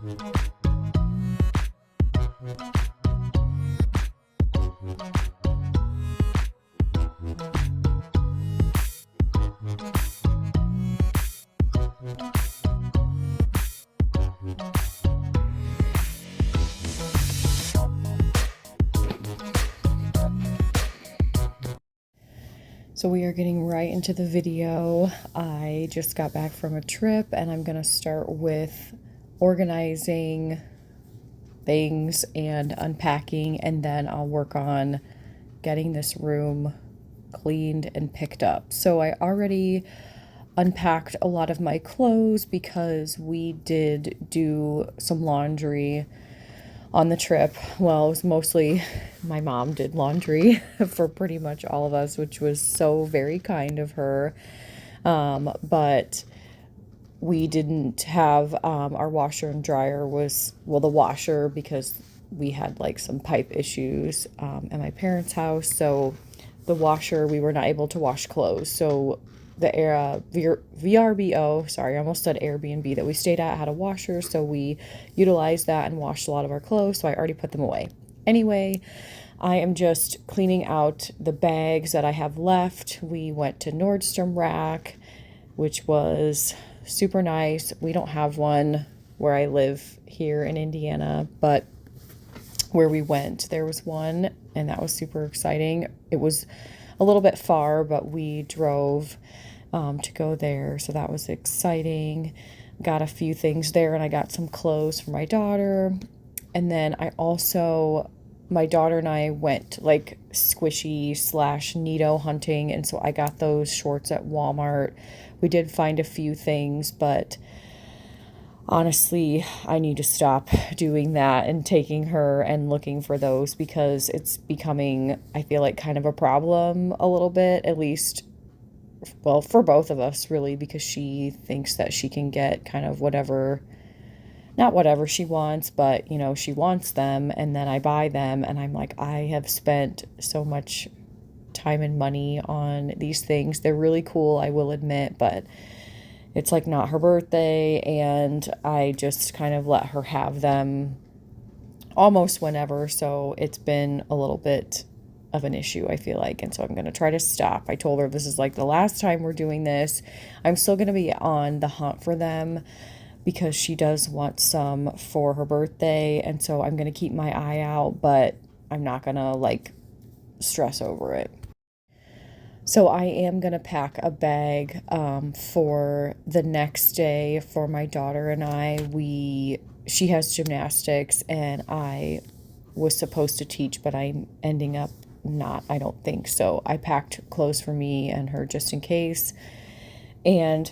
So we are getting right into the video. I just got back from a trip and I'm gonna start with organizing things and unpacking, and then I'll work on getting this room cleaned and picked up. So I already unpacked a lot of my clothes because we did do some laundry on the trip. Well, it was mostly my mom did laundry for pretty much all of us, which was so very kind of her. But we didn't have our washer and dryer was, well, the washer, because we had like some pipe issues at my parents' house. So the washer, we were not able to wash clothes. So the VRBO, sorry, I almost said Airbnb that we stayed at had a washer, so we utilized that and washed a lot of our clothes, so I already put them away. Anyway, I am just cleaning out the bags that I have left. We went to Nordstrom Rack, which was super nice. We don't have one where I live here in Indiana, but where we went, there was one, and that was super exciting. It was a little bit far, but we drove to go there, so that was exciting. Got a few things there, and I got some clothes for my daughter. And then my daughter and I went like squishy / Neato hunting, and so I got those shorts at Walmart. We did find a few things, but honestly, I need to stop doing that and taking her and looking for those, because it's becoming, I feel like, kind of a problem a little bit, at least, well, for both of us, really, because she thinks that she can get kind of not whatever she wants, but, she wants them, and then I buy them, and I'm like, I have spent so much time and money on these things. They're really cool, I will admit, but it's like not her birthday, and I just kind of let her have them almost whenever, so it's been a little bit of an issue, I feel like, and so I'm going to try to stop. I told her this is like the last time we're doing this. I'm still going to be on the hunt for them because she does want some for her birthday, and so I'm going to keep my eye out, but I'm not going to like stress over it. So I am going to pack a bag for the next day for my daughter and I. She has gymnastics, and I was supposed to teach, but I'm ending up not, I don't think. So I packed clothes for me and her just in case. And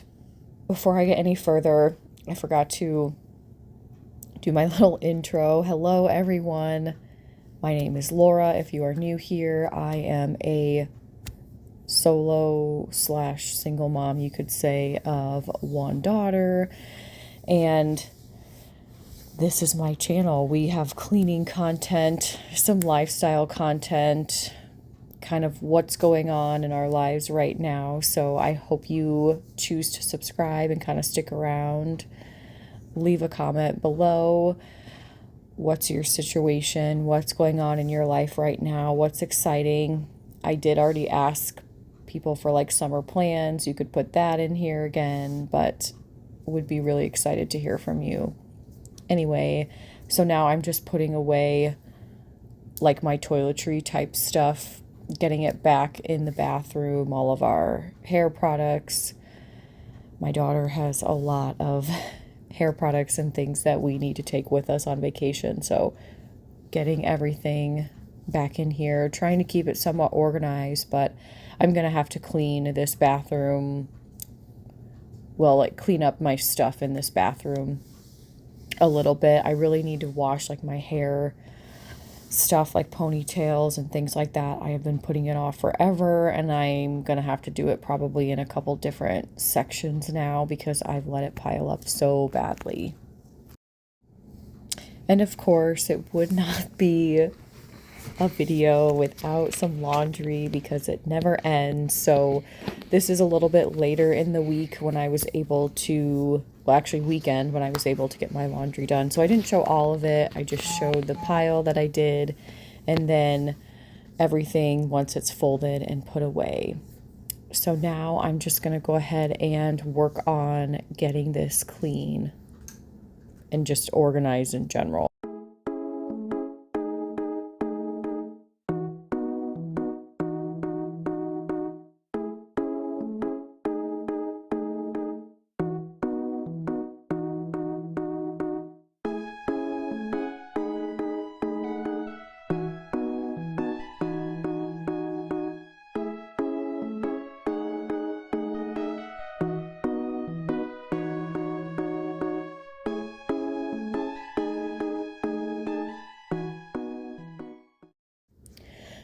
before I get any further, I forgot to do my little intro. Hello, everyone. My name is Laura. If you are new here, I am a solo / single mom, you could say, of one daughter, and this is my channel. We have cleaning content, some lifestyle content, kind of what's going on in our lives right now. So I hope you choose to subscribe and kind of stick around. Leave a comment below. What's your situation? What's going on in your life right now? What's exciting? I did already ask people for like summer plans. You could put that in here again, but would be really excited to hear from you. Anyway, so now I'm just putting away like my toiletry type stuff, getting it back in the bathroom, all of our hair products. My daughter has a lot of hair products and things that we need to take with us on vacation, so getting everything back in here, trying to keep it somewhat organized, but I'm gonna have to clean this bathroom, well, like clean up my stuff in this bathroom a little bit. I really need to wash like my hair stuff, like ponytails and things like that. I have been putting it off forever, and I'm gonna have to do it probably in a couple different sections now because I've let it pile up so badly. And of course, it would not be a video without some laundry because it never ends. So this is a little bit later in the week when I was able to, well, actually weekend when I was able to get my laundry done. So I didn't show all of it. I just showed the pile that I did and then everything once it's folded and put away. So now I'm just going to go ahead and work on getting this clean and just organized in general.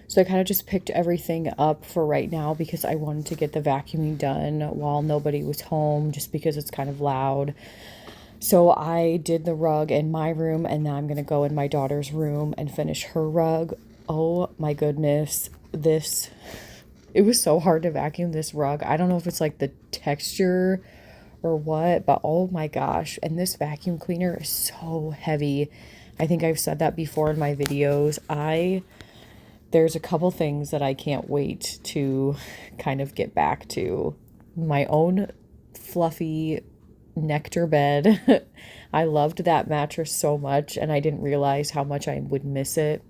So I kind of just picked everything up for right now because I wanted to get the vacuuming done while nobody was home, just because it's kind of loud. So I did the rug in my room, and now I'm going to go in my daughter's room and finish her rug. Oh my goodness, it was so hard to vacuum this rug. I don't know if it's like the texture or what, but oh my gosh. And this vacuum cleaner is so heavy. I think I've said that before in my videos. There's a couple things that I can't wait to kind of get back to. My own fluffy nectar bed. I loved that mattress so much, and I didn't realize how much I would miss it.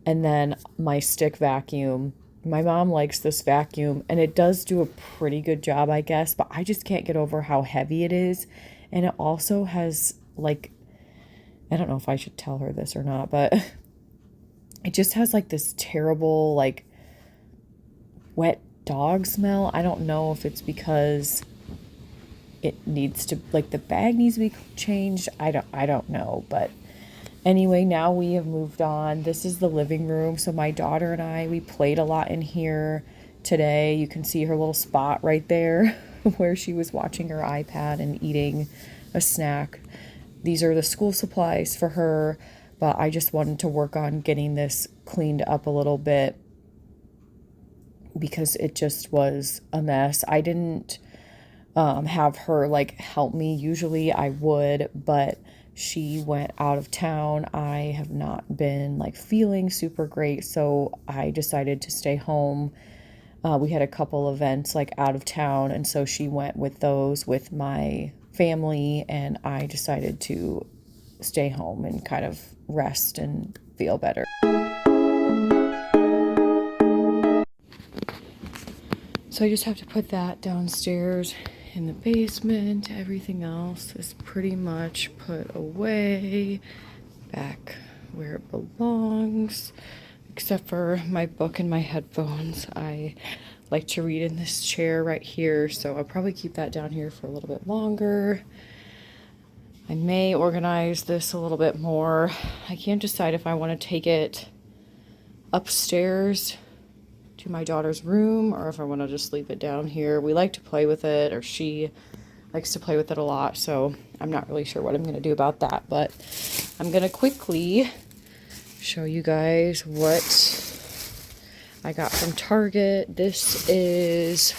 And then my stick vacuum. My mom likes this vacuum, and it does do a pretty good job, I guess, but I just can't get over how heavy it is. And it also has, like, I don't know if I should tell her this or not, but it just has like this terrible, like, wet dog smell. I don't know if it's because it needs to, like, the bag needs to be changed. I don't know. But anyway, now we have moved on. This is the living room. So my daughter and I, we played a lot in here today. You can see her little spot right there where she was watching her iPad and eating a snack. These are the school supplies for her. But I just wanted to work on getting this cleaned up a little bit because it just was a mess. I didn't have her, like, help me. Usually I would, but she went out of town. I have not been, like, feeling super great, so I decided to stay home. We had a couple events, like, out of town, and so she went with those with my family, and I decided to stay home and kind of rest and feel better. So I just have to put that downstairs in the basement. Everything else is pretty much put away back where it belongs, except for my book and my headphones. I like to read in this chair right here, so I'll probably keep that down here for a little bit longer. I may organize this a little bit more. I can't decide if I want to take it upstairs to my daughter's room or if I want to just leave it down here. We like to play with it, or she likes to play with it a lot, so I'm not really sure what I'm going to do about that. But I'm going to quickly show you guys what I got from Target. This is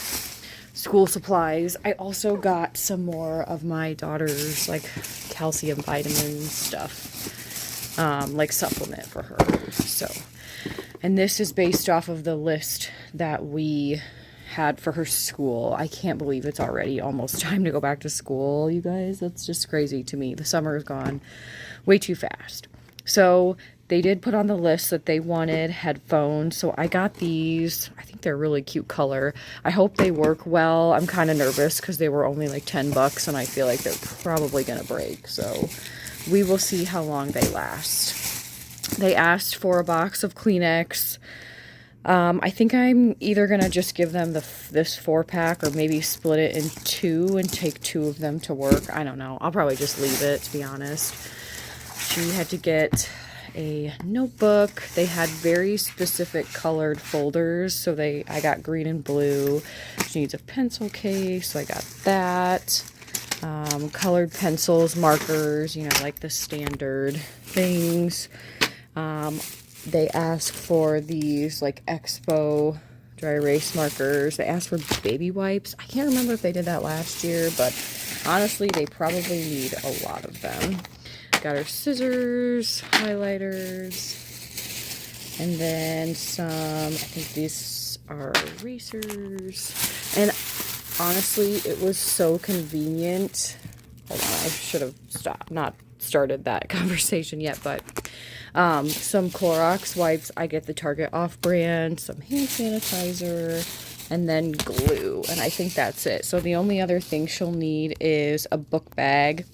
school supplies. I also got some more of my daughter's, like, calcium vitamin stuff, like supplement for her. So, and this is based off of the list that we had for her school. I can't believe it's already almost time to go back to school, you guys. That's just crazy to me. The summer has gone way too fast. So they did put on the list that they wanted headphones. So I got these. I think they're a really cute color. I hope they work well. I'm kind of nervous because they were only like $10 and I feel like they're probably going to break. So we will see how long they last. They asked for a box of Kleenex. I think I'm either going to just give them this 4-pack or maybe split it in 2 and take 2 of them to work. I don't know. I'll probably just leave it, to be honest. She had to get a notebook. They had very specific colored folders, so I got green and blue. She needs a pencil case, so I got that. Colored pencils, markers, you know, like the standard things. they ask for these like Expo dry erase markers. They ask for baby wipes. I can't remember if they did that last year, but honestly, they probably need a lot of them. Got our scissors, highlighters, and then some, I think these are erasers. And honestly, it was so convenient. Hold on, I should have not started that conversation yet, but some Clorox wipes. I get the Target off-brand, some hand sanitizer, and then glue. And I think that's it. So the only other thing she'll need is a book bag.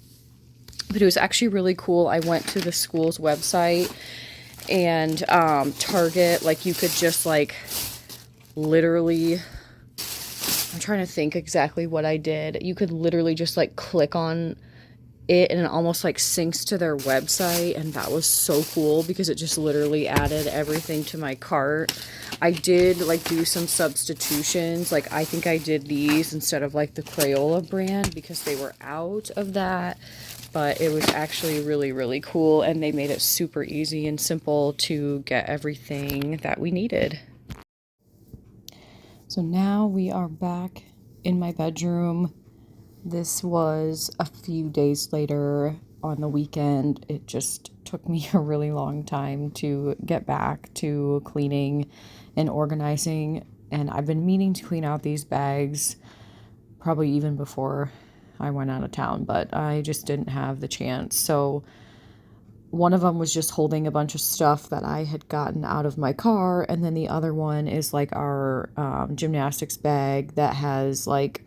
But it was actually really cool. I went to the school's website, and Target, like, you could just like literally, I'm trying to think exactly what I did. You could literally just like click on it and it almost like syncs to their website, and that was so cool because it just literally added everything to my cart. I did like do some substitutions. Like, I think I did these instead of like the Crayola brand because they were out of that, but it was actually really, really cool, and they made it super easy and simple to get everything that we needed. So now we are back in my bedroom. This was a few days later on the weekend. It just took me a really long time to get back to cleaning and organizing, and I've been meaning to clean out these bags probably even before I went out of town, but I just didn't have the chance. So one of them was just holding a bunch of stuff that I had gotten out of my car, and then the other one is like our gymnastics bag that has like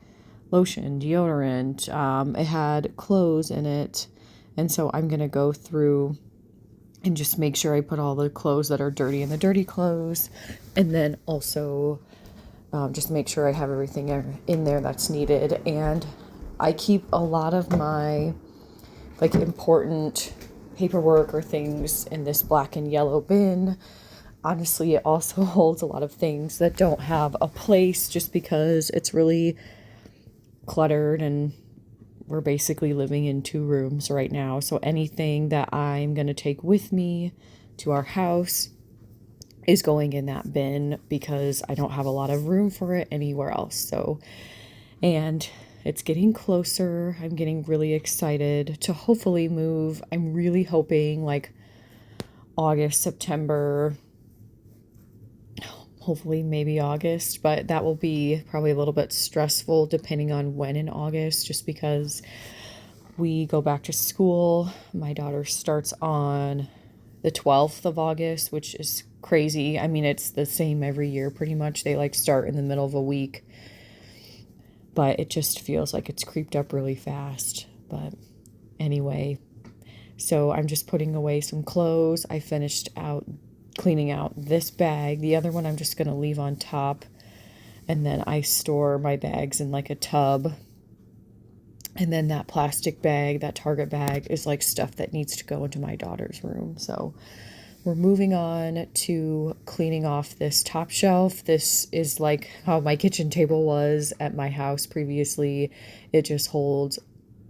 lotion, deodorant. It had clothes in it, and so I'm gonna go through and just make sure I put all the clothes that are dirty in the dirty clothes, and then also just make sure I have everything in there that's needed. And I keep a lot of my like important paperwork or things in this black and yellow bin. Honestly, it also holds a lot of things that don't have a place just because it's really cluttered, and we're basically living in 2 rooms right now. So anything that I'm going to take with me to our house is going in that bin because I don't have a lot of room for it anywhere else. So, and it's getting closer. I'm getting really excited to hopefully move. I'm really hoping like August, September, hopefully maybe August, but that will be probably a little bit stressful depending on when in August, just because we go back to school. My daughter starts on the 12th of August, which is crazy. I mean, it's the same every year pretty much. They like start in the middle of a week, but it just feels like it's creeped up really fast. But anyway, so I'm just putting away some clothes. I finished out cleaning out this bag. The other one I'm just going to leave on top, and then I store my bags in like a tub. And then that plastic bag, that Target bag, is like stuff that needs to go into my daughter's room. So we're moving on to cleaning off this top shelf. This is like how my kitchen table was at my house previously. It just holds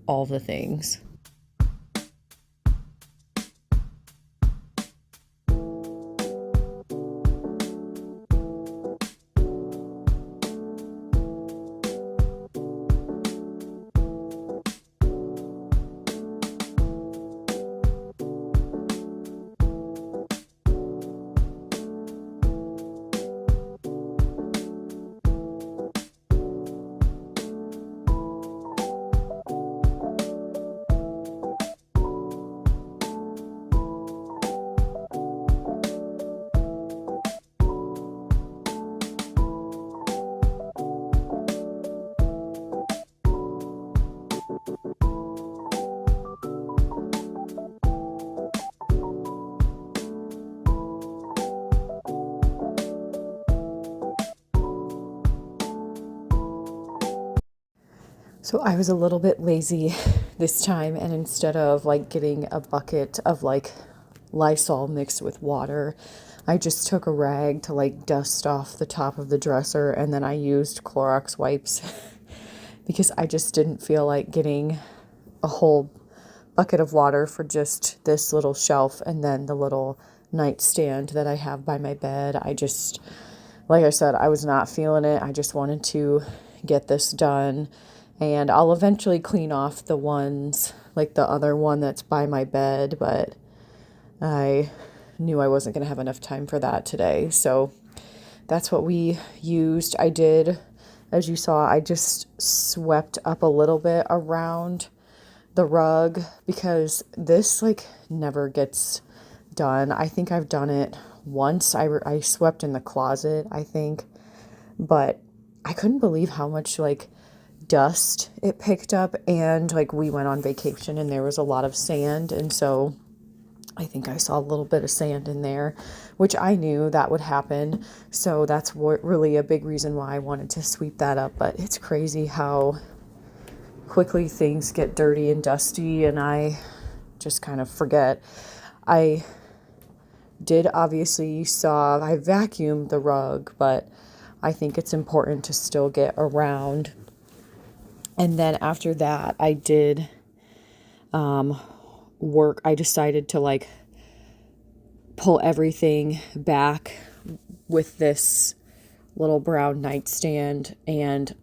all the things. So I was a little bit lazy this time, and instead of like getting a bucket of like Lysol mixed with water, I just took a rag to like dust off the top of the dresser, and then I used Clorox wipes because I just didn't feel like getting a whole bucket of water for just this little shelf and then the little nightstand that I have by my bed. Like I said, I was not feeling it. I just wanted to get this done, and I'll eventually clean off the ones, like the other one that's by my bed, but I knew I wasn't going to have enough time for that today. So that's what we used. I did, as you saw, I just swept up a little bit around the rug because this like never gets done. I think I've done it once. I swept in the closet, I think, but I couldn't believe how much like dust it picked up, and like we went on vacation and there was a lot of sand, and so I think I saw a little bit of sand in there, which I knew that would happen. So that's what really a big reason why I wanted to sweep that up. But it's crazy how quickly things get dirty and dusty, and I just kind of forget. I did obviously saw, I vacuumed the rug, but I think it's important to still get around. And then after that, I did work. I decided to like pull everything back with this little brown nightstand and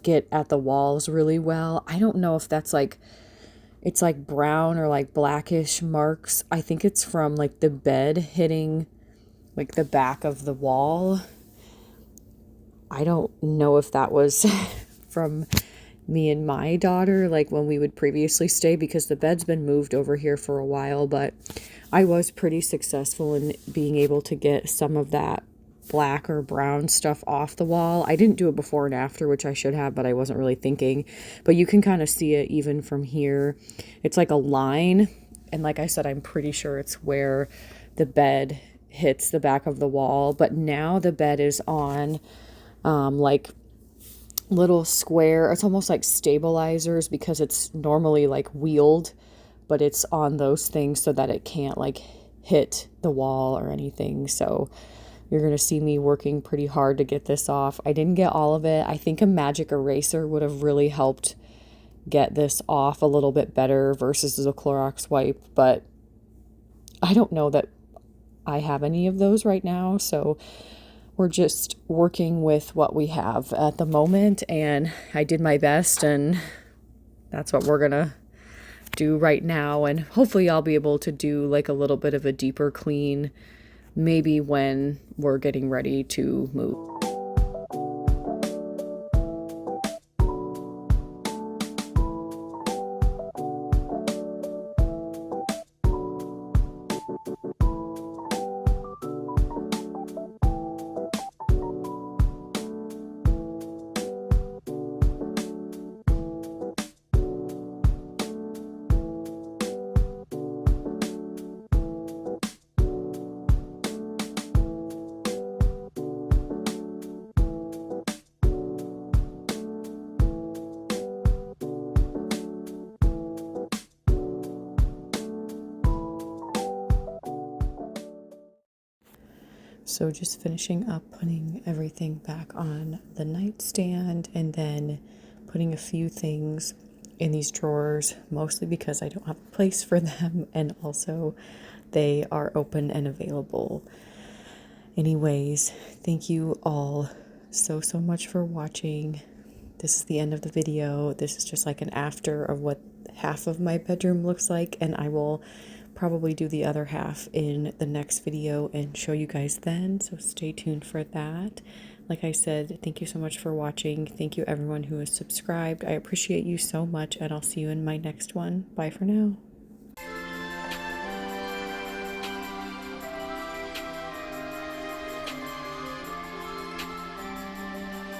get at the walls really well. I don't know if that's like, it's like brown or like blackish marks. I think it's from like the bed hitting like the back of the wall. I don't know if that was from me and my daughter, like when we would previously stay, because the bed's been moved over here for a while, but I was pretty successful in being able to get some of that black or brown stuff off the wall. I didn't do it before and after, which I should have, but I wasn't really thinking. But you can kind of see it even from here. It's like a line, and like I said, I'm pretty sure it's where the bed hits the back of the wall. But now the bed is on like little square, it's almost like stabilizers, because it's normally like wheeled, but it's on those things so that it can't like hit the wall or anything. So you're going to see me working pretty hard to get this off. I didn't get all of it. I think a magic eraser would have really helped get this off a little bit better versus the Clorox wipe, but I don't know that I have any of those right now, so we're just working with what we have at the moment, and I did my best, and that's what we're gonna do right now. And hopefully I'll be able to do like a little bit of a deeper clean, maybe when we're getting ready to move. So just finishing up putting everything back on the nightstand, and then putting a few things in these drawers, mostly because I don't have a place for them, and also they are open and available. Anyways, thank you all so much for watching. This is the end of the video. This is just like an after of what half of my bedroom looks like, and I will probably do the other half in the next video and show you guys then, so stay tuned for that. Like I said, thank you so much for watching. Thank you everyone who has subscribed. I appreciate you so much, and I'll see you in my next one. Bye for now.